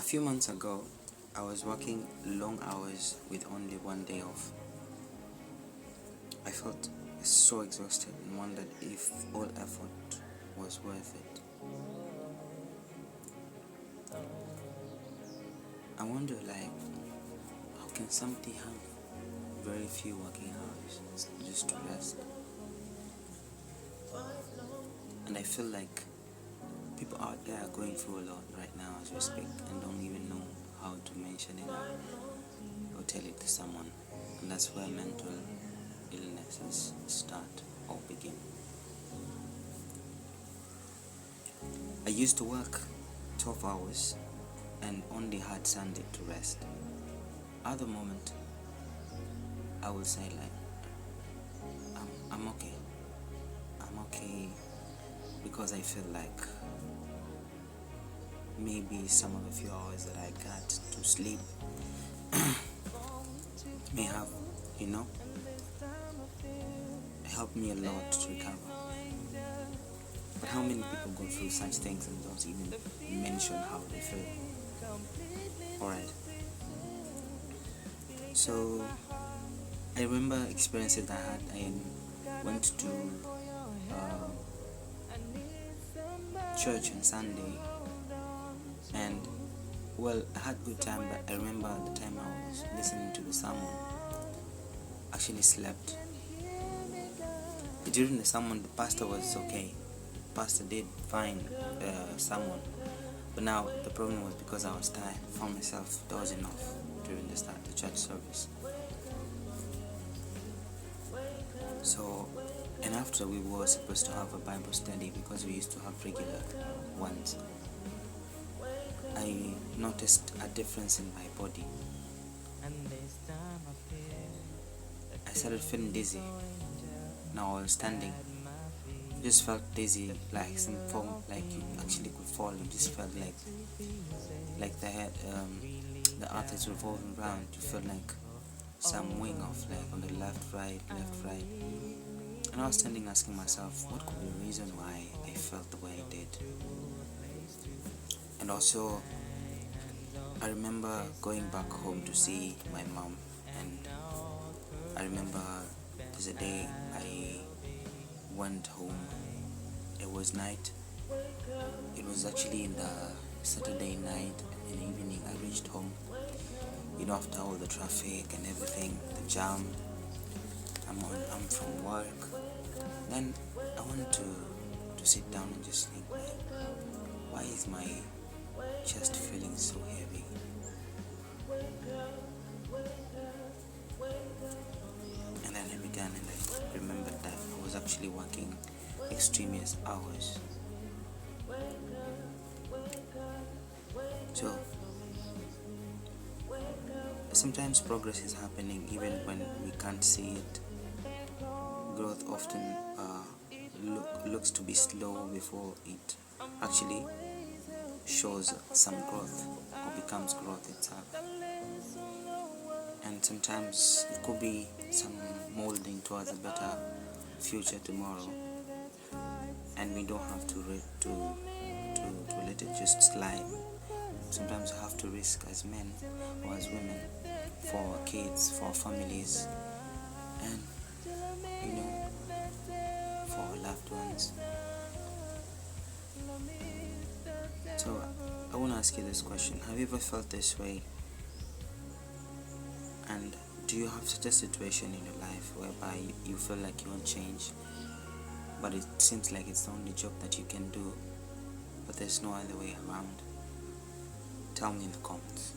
few months ago, I was working long hours with only one day off. I felt so exhausted and wondered if all effort was worth it. I wonder, how can somebody have very few working hours just to rest? And I feel like people out there are going through a lot right now as we speak and don't even know how to mention it or tell it to someone. And that's where mental illnesses start or begin. I used to work 12 hours and only had Sunday to rest. Other moment, I will say I'm okay. I'm okay because I feel like maybe some of the few hours that I got to sleep may have, helped me a lot to recover. But how many people go through such things and don't even mention how they feel? Alright. So I remember experiences I had. I went to church on Sunday, and I had good time, but I remember the time I was listening to the sermon, actually slept. During the sermon, the pastor was okay. Pastor did fine sermon, but now the problem was because I was tired. Found myself dozing off during the church service. So, and after we were supposed to have a Bible study because we used to have regular ones. I noticed a difference in my body. I started feeling dizzy. Now I was standing. Just felt dizzy, like some form, like you actually could fall. You just felt like the head, the earth is revolving around. You felt like some wing off, like on the left, right. And I was standing asking myself, what could be the reason why I felt the way I did? And also, I remember going back home to see my mom, and I remember there's a day I went home. It was night. It was actually in the Saturday night, in the evening. I reached home, after all the traffic and everything, the jam. I'm from work. Then I wanted to sit down and just think, why is my chest feeling so heavy? And then I began, and I remembered that I was actually working extremist hours. So sometimes progress is happening even when we can't see it. Growth often looks to be slow before it actually shows some growth or becomes growth itself. And sometimes it could be some molding towards a better future tomorrow, and we don't have to let it just slide. Sometimes we have to risk as men or as women for our kids, for our families, and for our loved ones. So I want to ask you this question: have you ever felt this way? And do you have such a situation in your life whereby you feel like you won't change, but it seems like it's the only job that you can do, but there's no other way around? Tell me in the comments.